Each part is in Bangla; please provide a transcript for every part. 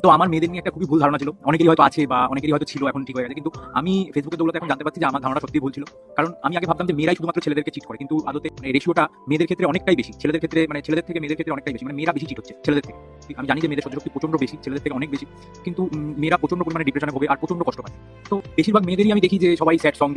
তো আমার মেয়েদের নিয়ে একটা খুবই ভুল ধারণা ছিল। অনেকেরই হয়তো আছে বা অনেকেরই হয়তো ছিল, এখন ঠিক হয়ে গেছে। কিন্তু আমি ফেসবুকের দৌলতে এখন জানতে পারছি যে আমার ধারণা সত্যিই ভুল ছিল। কারণ আমি আগে ভাবতাম যে মেয়েরাই শুধুমাত্র ছেলেদেরকে চিট করে। কিন্তু আদতে রেশিওটা মেয়েদের ক্ষেত্রে অনেকটাই বেশি। ছেলেদের ক্ষেত্রে ছেলেদের থেকে মেয়েদের ক্ষেত্রে অনেকটাই বেশি। মেয়েরা বেশি চিট হচ্ছে ছেলেদের থেকে। আমি জানি যে মেয়েদের সহ্য শক্তি প্রচন্ড বেশি, ছেলেদের থেকে অনেক বেশি। কিন্তু মেয়েরা প্রচন্ড পরিমাণে ডিপ্রেশনে ভোগে আর প্রচন্ড কষ্ট পায়। তো বেশিরভাগ মেয়েদেরই আমি দেখি যে সবাই স্যাড সং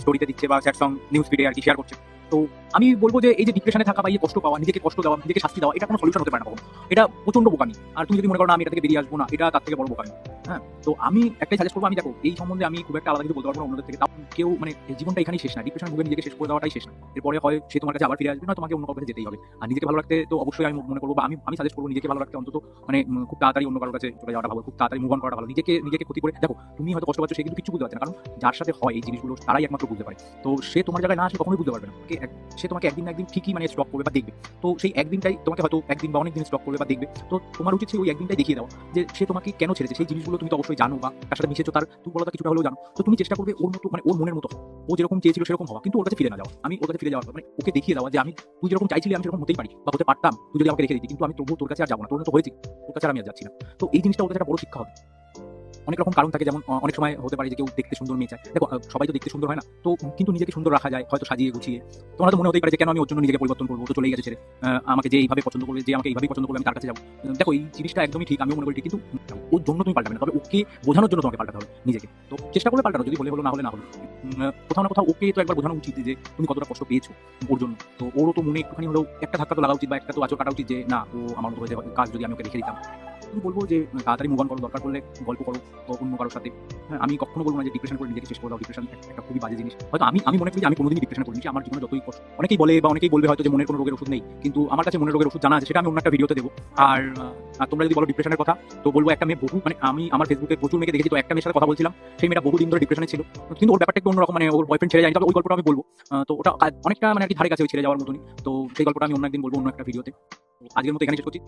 স্টোরিতে দিচ্ছে বা স্যাড সং নিউজ ফিডে আরকি শেয়ার করছে। তো আমি বলব যে এই যে ডিপ্রেশনে থাকা বা এই যে কষ্ট পাওয়া, নিজেকে কষ্ট দেওয়া, নিজেকে শাস্তি দেওয়া, এটা কোনো সলিউশন হতে পারে না কখনো। এটা প্রচন্ড বোকামি। আর তুমি যদি মনে করো না আমি এটা থেকে বেরিয়ে আসবো না, এটা তার থেকে বড় বোকামি। হ্যাঁ? তো আমি একটাই সাজেস্ট করবো, আমি দেখো এই সম্বন্ধে আমি খুব একটা আলাদা কিছু বলতে পারবো না অন্যদের থেকে। তাও কেউ এই জীবনটা এখানেই শেষ না। ডিপ্রেশন ভুগে নিজেকে শেষ করে দেওয়াটাই শেষ না। এরপরে হয় সে তোমার কাছে আবার ফিরে আসবে, না তোমাকে অন্য কারো কাছে যেতেই হবে। আর নিজেকে ভালো রাখতে তো অবশ্যই আমি মনে করবো বা আমি সাজেস্ট করবো নিজেকে ভালো রাখতে অন্তত খুব তাড়াতাড়ি অন্য কারো কাছে চলে যাওয়াটা ভালো। খুব তাড়াতাড়ি মুভ অন করাটা ভালো। নিজেকে ক্ষতি করে দেখো তুমি হয়তো কষ্ট পাচ্ছ, সে কিন্তু কিছু বুঝতে পারছে না। কারণ যার সাথে হয় এই জিনিসগুলো তারাই একমাত্র বুঝতে পারে। তো সে তোমার জায়গায় না আসে কখনোই বুঝতে পারবে না। সে তোমাকে একদিন না একদিন ঠিকই স্টপ করবে বা দেখবে। তো সেই একদিনটাই তোমাকে হয়তো একদিন বা অনেকদিন স্টপ করবে বা দেখবে। তো তোমার উচিত সেই ওই একদিনটাই দেখিয়ে দাও যে সে তোমাকে কেন ছেড়েছে। সেই জিনিসগুলো তুমি তো অবশ্যই জানো বা তার সাথে মিশেছো, তার দুর্বলতা কিছুটা হলেও জানো। তো তুমি চেষ্টা করবে ওর মতো ওর মনের মতো হওয়া। ও যেরকম চেয়েছিল সেরকম হওয়া, কিন্তু ওর কাছে ফিরে না যাওয়া। আমি ওর কাছে ফিরে যাওয়ার ওকে দেখিয়ে দেওয়া যে তুই যেরকম চাইছিলি আমি সেরকম হতেই পারি বা হতে পারতাম, তুই যদি আমাকে রেখে দিতি, কিন্তু আমি তবুও তোর কাছে আর যাবো না। তোর মতো হয়েছি, তোর কাছে আর আমি আর যাচ্ছি না। তো এই জিনিসটা ওর কাছে একটা বড় শিক্ষা হবে। অনেক রকম কারণ থাকে, যেমন অনেক সময় হতে পারে যে কেউ দেখতে সুন্দর মেয়ে চায়। দেখো সবাই তো দেখতে সুন্দর হয় না। তো কিন্তু নিজেকে সুন্দর রাখা যায় হয়তো সাজিয়ে গুছিয়ে। তোমার তো মনে হতেই পারে যে কেন আমি ওর জন্য নিজেকে পরিবর্তন করবো, ও তো চলেই গেছে ছেড়ে। আমাকে যে এইভাবে পছন্দ করবে, যে আমাকে এইভাবেই পছন্দ করবে, আমি তার কাছে যাবো। দেখো এই জিনিসটা একদমই ঠিক, আমিও মনে করি ঠিক। কিন্তু ওর জন্য তুমি পাল্টাবে না, তবে ওকে বোঝানোর জন্য তোমাকে পাল্টাতে হবে নিজেকে। তো চেষ্টা করবে পাল্টানো, যদি হলো না হলে না হলো। কোথাও না কোথাও ওকে তো একবার বোঝানো উচিত যে তুমি কতটা কষ্ট পেয়েছো ওর জন্য। তো ওরও তো মনে একটুখানি হলেও একটা ধাক্কা তো লাগা উচিত বা একটা তো আঁচড় কাটা উচিত যে না, ও আমার মতো হয়েছে, কাজ যদি আমি ওকে রেখে দিতাম। আমি বলবো যে তাড়াতাড়ি মুভ অন করো, দরকার পড়লে গল্প করো অন্য কারোর সাথে। হ্যাঁ, আমি কখনো বলবো না যে ডিপ্রেশন করে নিজেকে শেষ করে দাও। ডিপ্রেশন একটা খুবই বাজে জিনিস। হয়তো আমি মনে করি যে আমি কোনোদিনই ডিপ্রেশনে পড়িনি। আমার জীবনে যতই কষ্ট, অনেকেই বলে বা অনেকেই বলবে হয়তো যে মনের কোনো রোগের ওষুধ নেই। কিন্তু আমার কাছে মনের রোগের ওষুধ জানা আছে, সেটা আমি অন্য একটা ভিডিওতে দেবো। আর তোমরা যদি বলো ডিপ্রেশনের কথা, তো বলবো একটা মেয়ে আমি আমার ফেসবুকে প্রচুর মেয়েকে দেখেছি। তো একটা মেয়ের সাথে কথা বলছিলাম, সেই মেয়েটা বহুদিন ধরে ডিপ্রেশনে ছিল। কিন্তু ওর ব্যাপারটা একটু অন্যরকম, ওর বয়ফ্রেন্ড ছেড়ে যায়নি, তবে ওই গল্পটা আমি বলবো। তো ওটা অনেকটা আর কি ধারে কাছে ওই ছেড়ে যাওয়ার মতনই। তো সেই গল্পটা আমি অন্য একদিন বলবো অন্য একটা ভিডিওতে। আজকের মতো এখানে শেষ করছি।